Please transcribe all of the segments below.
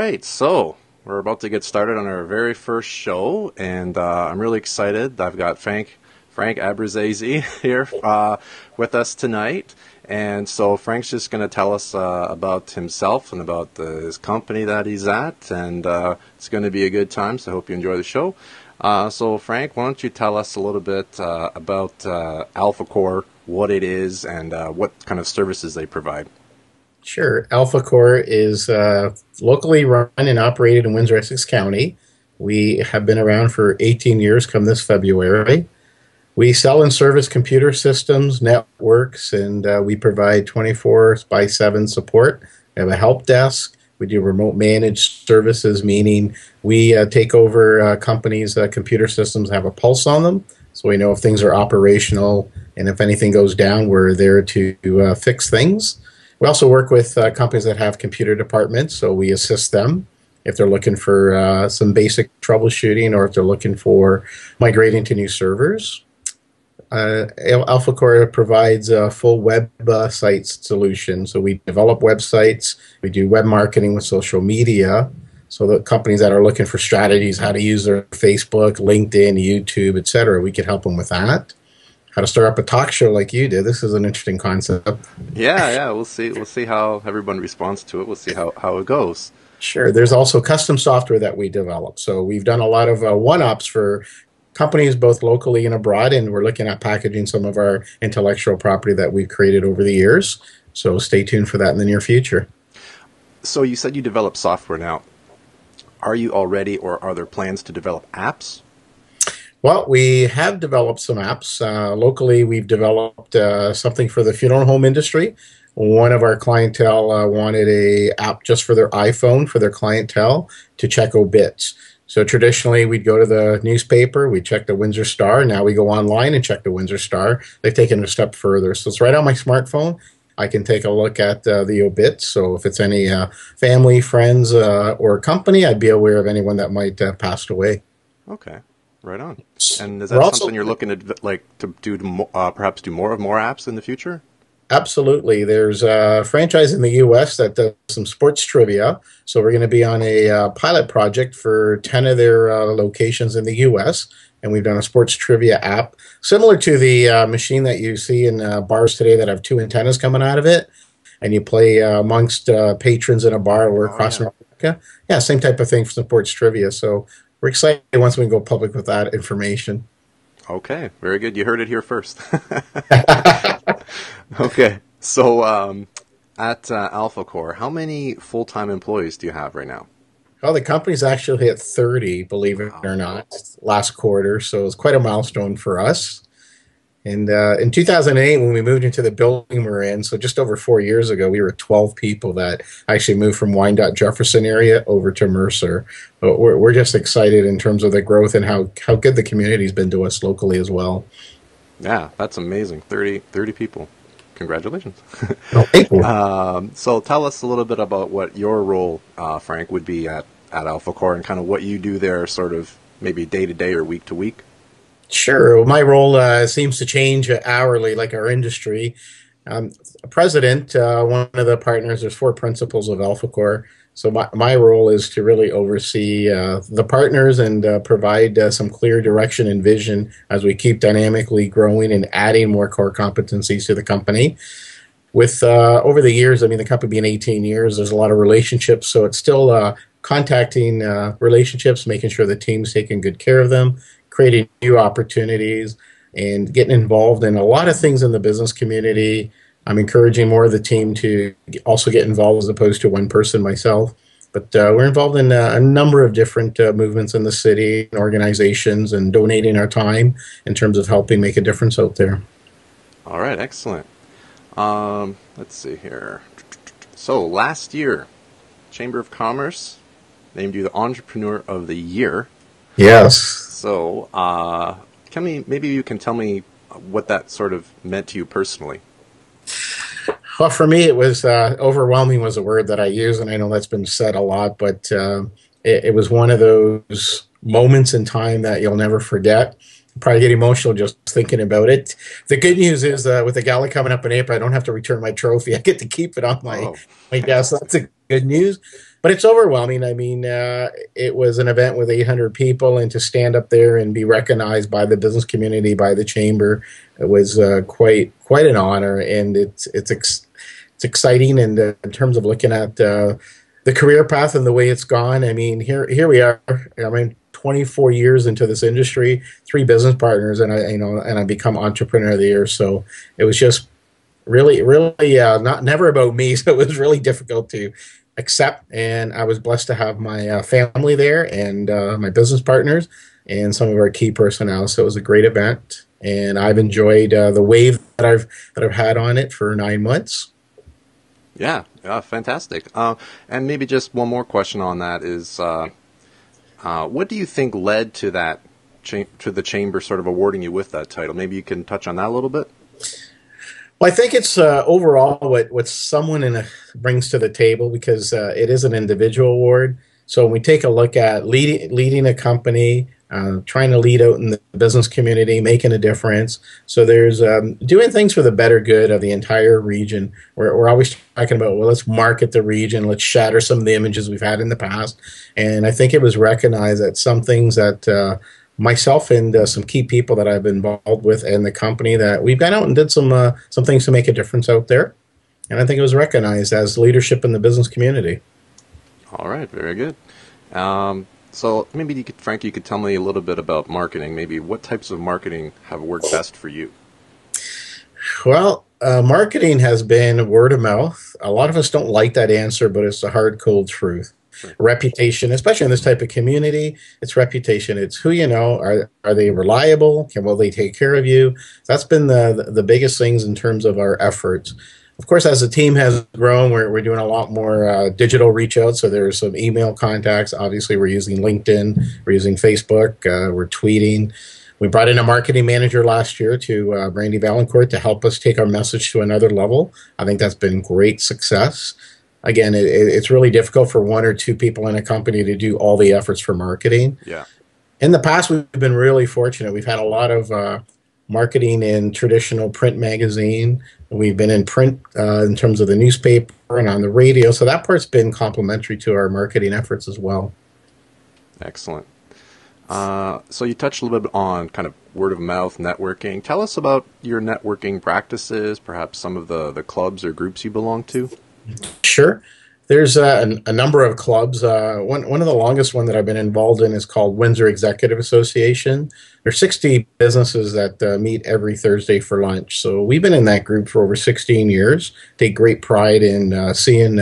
right, so we're about to get started on our very first show, and I'm really excited. I've got Frank Abbruzzese here with us tonight, and so Frank's just going to tell us about himself and about his company that he's at, and it's going to be a good time. So I hope you enjoy the show. So Frank, why don't you tell us a little bit about AlphaCore, what it is, and what kind of services they provide? Sure. AlphaCore is locally run and operated in Windsor, Essex County. We have been around for 18 years come this February. We sell and service computer systems, networks, and we provide 24 by 7 support. We have a help desk. We do remote managed services, meaning we take over companies' computer systems have a pulse on them, so we know if things are operational, and if anything goes down, we're there to fix things. We also work with companies that have computer departments, so we assist them if they're looking for some basic troubleshooting or if they're looking for migrating to new servers. AlphaCore provides a full web site solution, so we develop websites, we do web marketing with social media, so the companies that are looking for strategies, how to use their Facebook, LinkedIn, YouTube, etc., we could help them with that. How to start up a talk show like you did. This is an interesting concept. Yeah, we'll see. We'll see how everyone responds to it. We'll see how it goes. Sure. There's also custom software that we develop. So we've done a lot of one-ups for companies both locally and abroad, and we're looking at packaging some of our intellectual property that we've created over the years. So stay tuned for that in the near future. So you said you develop software now. Are you already, or are there plans to develop apps? Well, we have developed some apps. Locally, we've developed something for the funeral home industry. One of our clientele wanted a app just for their iPhone, for their clientele, to check obits. So traditionally, we'd go to the newspaper, we'd check the Windsor Star. Now we go online and check the Windsor Star. They've taken it a step further. So it's right on my smartphone. I can take a look at the obits. So if it's any family, friends, or company, I'd be aware of anyone that might passed away. Okay. Right on. And is that something you're looking to do perhaps do more apps in the future? Absolutely. There's a franchise in the U.S. that does some sports trivia. So we're going to be on a pilot project for 10 of their locations in the U.S. And we've done a sports trivia app similar to the machine that you see in bars today that have 2 antennas coming out of it. And you play amongst patrons in a bar or across America. Yeah, same type of thing for sports trivia. So we're excited once we go public with that information. Okay, very good. You heard it here first. Okay, so at AlphaCore, how many full-time employees do you have right now? Well, the company's actually hit 30, believe it or not, last quarter. So it's quite a milestone for us. And in 2008, when we moved into the building we're in, so just over 4 years ago, we were 12 people that actually moved from Wyandotte Jefferson area over to Mercer. But we're just excited in terms of the growth and how good the community's been to us locally as well. Yeah, that's amazing. 30 people. Congratulations. Well, thank you. So tell us a little bit about what your role, Frank, would be at AlphaCore and kind of what you do there sort of maybe day to day or week to week. Sure. My role seems to change hourly, like our industry. President, one of the partners, there's 4 principals of AlphaCore. So my role is to really oversee the partners and provide some clear direction and vision as we keep dynamically growing and adding more core competencies to the company. With over the years, I mean, the company being 18 years, there's a lot of relationships. So it's still contacting relationships, making sure the team's taking good care of them, creating new opportunities, and getting involved in a lot of things in the business community. I'm encouraging more of the team to also get involved as opposed to one person myself. But we're involved in a number of different movements in the city and organizations and donating our time in terms of helping make a difference out there. All right, excellent. Let's see here. So last year, Chamber of Commerce named you the Entrepreneur of the Year. Yes. So maybe you can tell me what that sort of meant to you personally. Well, for me, it was overwhelming was a word that I use, and I know that's been said a lot, but it was one of those moments in time that you'll never forget. Probably get emotional just thinking about it. The good news is with the gala coming up in April, I don't have to return my trophy. I get to keep it on my desk. That's the good news. but it's overwhelming. I mean, it was an event with 800 people, and to stand up there and be recognized by the business community, by the chamber, it was quite an honor, and it's exciting. And in terms of looking at the career path and the way it's gone, I mean, here we are. I mean, 24 years into this industry, three business partners, and I become entrepreneur of the year. So it was just really not never about me. So it was really difficult to accept, and I was blessed to have my family there and my business partners and some of our key personnel. So it was a great event, and I've enjoyed the wave that I've had on it for 9 months. Yeah, yeah, fantastic. And maybe just one more question on that is, what do you think led to that to the chamber sort of awarding you with that title? Maybe you can touch on that a little bit. Well, I think it's overall what someone brings to the table, because it is an individual award. So when we take a look at leading a company, trying to lead out in the business community, making a difference. So there's doing things for the better good of the entire region. We're always talking about, well, let's market the region, let's shatter some of the images we've had in the past. And I think it was recognized that some things that myself and some key people that I've been involved with in the company, that we've gone out and did some things to make a difference out there. And I think it was recognized as leadership in the business community. All right, very good. So maybe Frank, you could tell me a little bit about marketing. Maybe what types of marketing have worked best for you? Well, marketing has been word of mouth. A lot of us don't like that answer, but it's the hard, cold truth. Sure. Reputation, especially in this type of community, it's reputation. It's who you know. Are they reliable? Will they take care of you? That's been the biggest things in terms of our efforts. Of course, as the team has grown, we're doing a lot more digital reach out. So there's some email contacts. Obviously, we're using LinkedIn, we're using Facebook, we're tweeting. We brought in a marketing manager last year to Brandy Valancourt to help us take our message to another level. I think that's been great success. Again, it's really difficult for one or two people in a company to do all the efforts for marketing. Yeah. In the past, we've been really fortunate. We've had a lot of marketing in traditional print magazine. We've been in print in terms of the newspaper and on the radio. So that part's been complementary to our marketing efforts as well. Excellent. So you touched a little bit on kind of word of mouth networking. Tell us about your networking practices, perhaps some of the clubs or groups you belong to. Sure. There's a number of clubs. One of the longest one that I've been involved in is called Windsor Executive Association. There's 60 businesses that meet every Thursday for lunch. So we've been in that group for over 16 years. Take great pride in seeing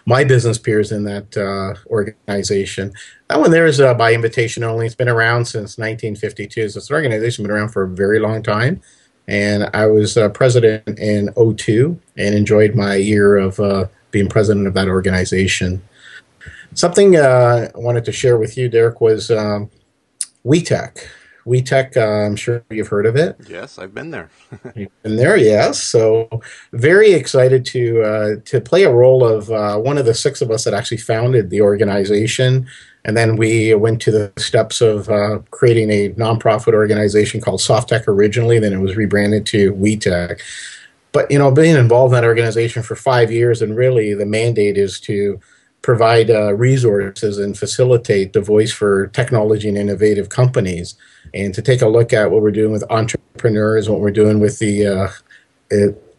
my business peers in that organization. That one there is by invitation only. It's been around since 1952. So it's an organization been around for a very long time. And I was president in '02 and enjoyed my year of being president of that organization. Something I wanted to share with you, Derek, was WeTech. WeTech, I'm sure you've heard of it. Yes, I've been there. You've been there, yes. So very excited to play a role of one of the six of us that actually founded the organization. And then we went to the steps of creating a nonprofit organization called SoftTech originally. Then it was rebranded to WeTech. But, you know, being involved in that organization for 5 years, and really the mandate is to provide resources and facilitate the voice for technology and innovative companies, and to take a look at what we're doing with entrepreneurs, what we're doing with the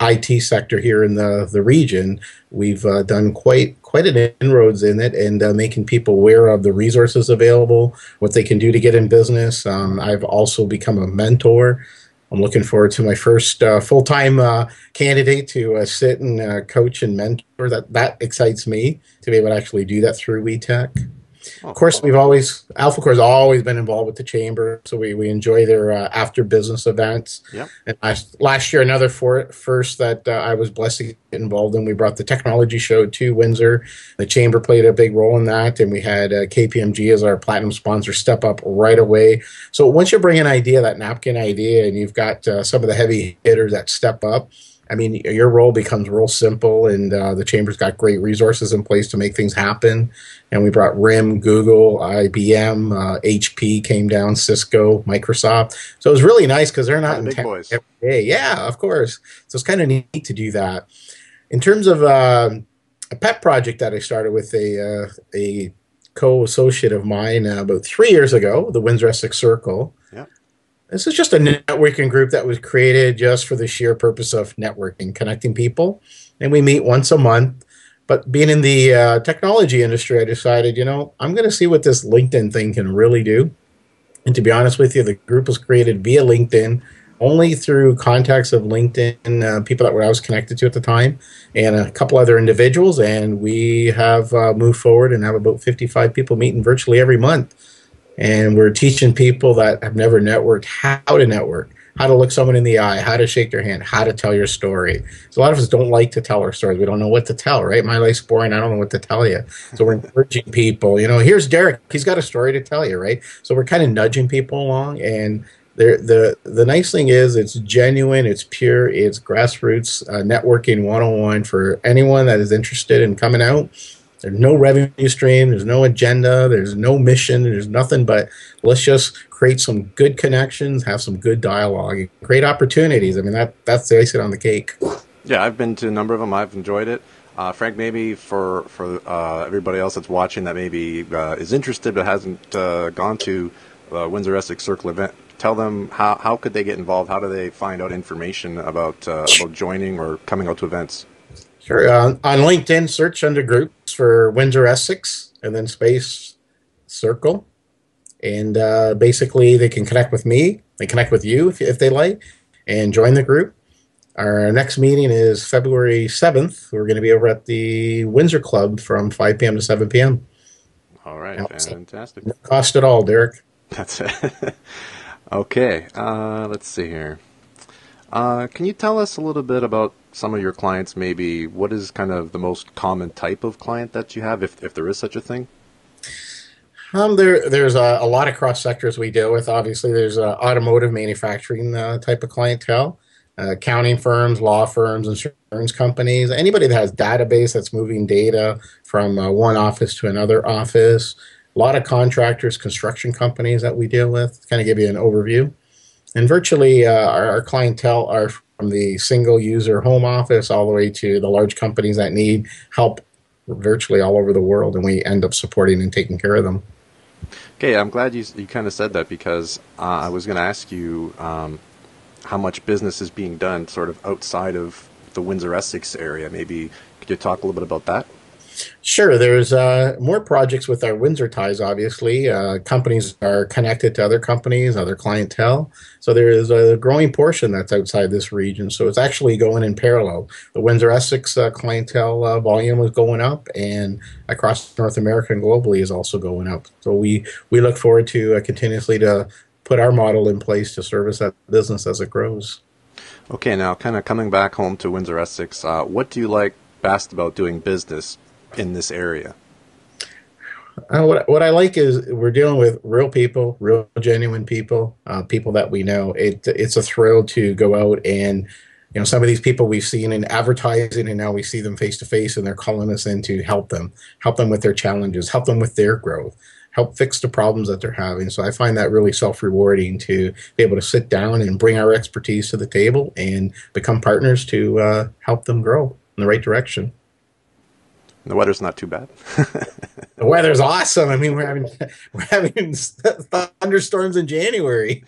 IT sector here in the region. We've done quite an inroads in it, and making people aware of the resources available, what they can do to get in business. I've also become a mentor. I'm looking forward to my first full-time candidate to sit and coach and mentor. That excites me to be able to actually do that through WeTech. Of course, AlphaCore has always been involved with the chamber, so we enjoy their after business events. Yep. And last year, another first that I was blessed to get involved in, we brought the technology show to Windsor. The chamber played a big role in that, and we had KPMG as our platinum sponsor step up right away. So once you bring an idea, that napkin idea, and you've got some of the heavy hitters that step up, I mean, your role becomes real simple, and the chamber's got great resources in place to make things happen. And we brought RIM, Google, IBM, HP came down, Cisco, Microsoft. So it was really nice because they're not in big tech boys. every day. Yeah, of course. So it's kind of neat to do that. In terms of a pet project that I started with a co-associate of mine about 3 years ago, the Windsor Essex Circle. Yeah. This is just a networking group that was created just for the sheer purpose of networking, connecting people. And we meet once a month. But being in the technology industry, I decided, I'm going to see what this LinkedIn thing can really do. And to be honest with you, the group was created via LinkedIn, only through contacts of LinkedIn people that I was connected to at the time, and a couple other individuals. And we have moved forward and have about 55 people meeting virtually every month. And we're teaching people that have never networked how to network, how to look someone in the eye, how to shake their hand, how to tell your story. So a lot of us don't like to tell our stories. We don't know what to tell, right? My life's boring. I don't know what to tell you. So we're encouraging people. Here's Derek. He's got a story to tell you, right? So we're kind of nudging people along. And the nice thing is it's genuine, it's pure, it's grassroots networking 101 for anyone that is interested in coming out. There's no revenue stream. There's no agenda. There's no mission. There's nothing but let's just create some good connections, have some good dialogue, create opportunities. I mean, that's the icing on the cake. Yeah, I've been to a number of them. I've enjoyed it. Frank, maybe for everybody else that's watching that maybe is interested but hasn't gone to the Windsor Essex Circle event, tell them how could they get involved? How do they find out information about joining or coming out to events? Sure. On LinkedIn, search under groups for Windsor Essex and then space circle. And basically, they can connect with me. They connect with you if they like and join the group. Our next meeting is February 7th. We're going to be over at the Windsor Club from 5 p.m. to 7 p.m. All right. Fantastic. No cost at all, Derek. That's it. Okay. Let's see here. Can you tell us a little bit about some of your clients, maybe? What is kind of the most common type of client that you have, if there is such a thing? There's a lot of cross sectors we deal with. Obviously, there's automotive manufacturing type of clientele, accounting firms, law firms, insurance companies, anybody that has database that's moving data from one office to another office. A lot of contractors, construction companies that we deal with. To kind of give you an overview. And virtually our clientele are from the single user home office all the way to the large companies that need help virtually all over the world, and we end up supporting and taking care of them. Okay, I'm glad you kind of said that because I was going to ask you how much business is being done sort of outside of the Windsor Essex area. Maybe could you talk a little bit about that? Sure, there's more projects with our Windsor ties, obviously. Companies are connected to other companies, other clientele. So there is a growing portion that's outside this region. So it's actually going in parallel. The Windsor Essex clientele volume is going up, and across North America and globally is also going up. So we look forward to continuously to put our model in place to service that business as it grows. Okay, now kind of coming back home to Windsor Essex, what do you like best about doing business in this area? What I like is we're dealing with real people, real genuine people, people that we know. It's a thrill to go out and some of these people we've seen in advertising, and now we see them face to face, and they're calling us in to help them with their challenges, help them with their growth, help fix the problems that they're having. So I find that really self-rewarding to be able to sit down and bring our expertise to the table and become partners to help them grow in the right direction. The weather's not too bad. The weather's awesome. I mean, we're having thunderstorms in January.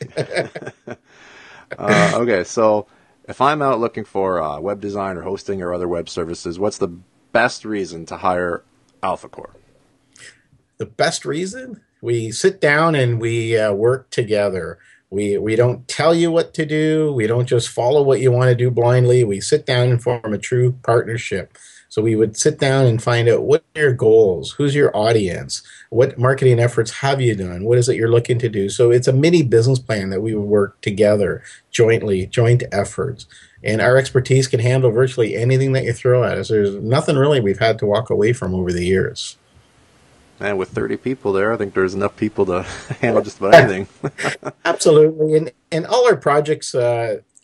Okay, so if I'm out looking for web design or hosting or other web services, what's the best reason to hire AlphaCore? The best reason? We sit down and we work together. We don't tell you what to do. We don't just follow what you want to do blindly. We sit down and form a true partnership. So we would sit down and find out what are your goals, who's your audience, what marketing efforts have you done, what is it you're looking to do. So it's a mini business plan that we would work together jointly, joint efforts. And our expertise can handle virtually anything that you throw at us. There's nothing really we've had to walk away from over the years. And with 30 people there, I think there's enough people to handle just about anything. Absolutely. And all our projects,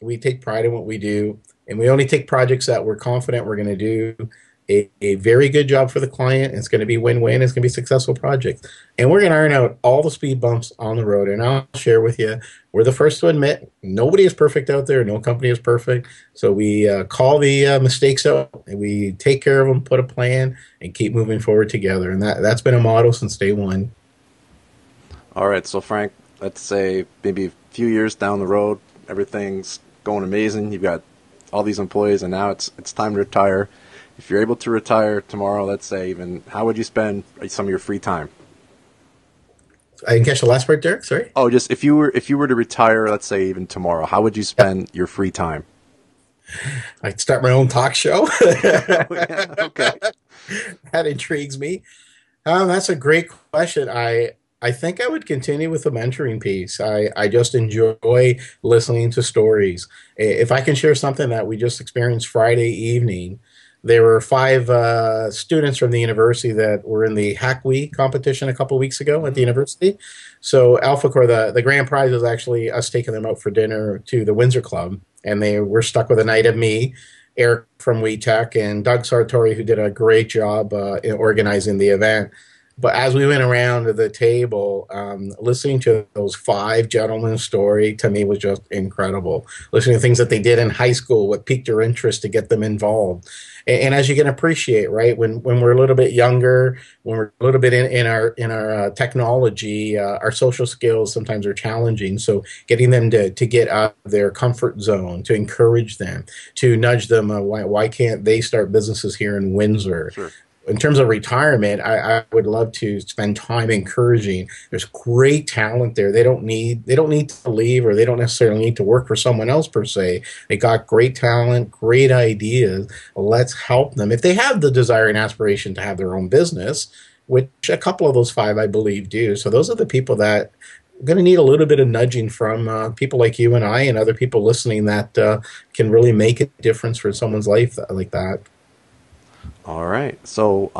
we take pride in what we do. And we only take projects that we're confident we're going to do a very good job for the client. It's going to be win-win. It's going to be a successful project. And we're going to iron out all the speed bumps on the road. And I'll share with you, we're the first to admit nobody is perfect out there. No company is perfect. So we call the mistakes out, and we take care of them, put a plan, and keep moving forward together. And that's been a motto since day one. All right, so Frank, let's say maybe a few years down the road, everything's going amazing. You've got all these employees, and now it's time to retire. If you're able to retire tomorrow, let's say, even, how would you spend some of your free time? I didn't catch the last part, Derek. Sorry. Oh, just if you were to retire, let's say even tomorrow, how would you spend your free time? I'd start my own talk show. Oh, yeah, okay. That intrigues me. That's a great question. I think I would continue with the mentoring piece. I just enjoy listening to stories. If I can share something that we just experienced Friday evening, there were five students from the university that were in the Hack Week competition a couple of weeks ago at the Hmm. university. So AlphaCore, the grand prize was actually us taking them out for dinner to the Windsor Club, and they were stuck with a night of me, Eric from WeTech, and Doug Sartori, who did a great job in organizing the event. But as we went around the table, listening to those five gentlemen's story to me was just incredible. Listening to things that they did in high school, what piqued their interest to get them involved. And as you can appreciate, right, when we're a little bit younger, when we're a little bit in our technology, our social skills sometimes are challenging. So getting them to get out of their comfort zone, to encourage them, to nudge them, why can't they start businesses here in Windsor? Sure. In terms of retirement, I would love to spend time encouraging. There's great talent there. They don't need to leave, or they don't necessarily need to work for someone else per se. They got great talent, great ideas. Let's help them. If they have the desire and aspiration to have their own business, which a couple of those five I believe do. So those are the people that are going to need a little bit of nudging from people like you and I and other people listening that can really make a difference for someone's life like that. All right. So,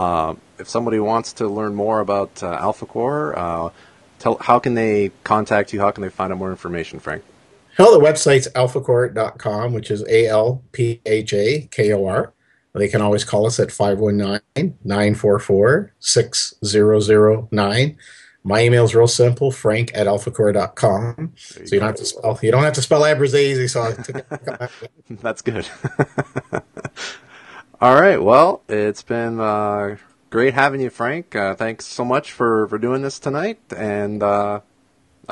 if somebody wants to learn more about AlphaCore, tell how can they contact you? How can they find out more information, Frank? Well, the website's alphacor.com, which is ALPHAKOR. They can always call us at 519-944-6009. My email is real simple, frank at alphacor.com. There you So go. you don't have to spell Abbruzzese, so I took it. That's good. All right. Well, it's been great having you, Frank. Thanks so much for doing this tonight, and I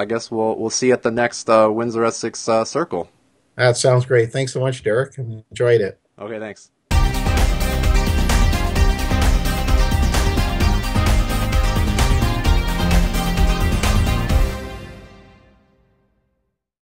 guess we'll see you at the next Windsor Essex Circle. That sounds great. Thanks so much, Derek. Enjoyed it. Okay. Thanks.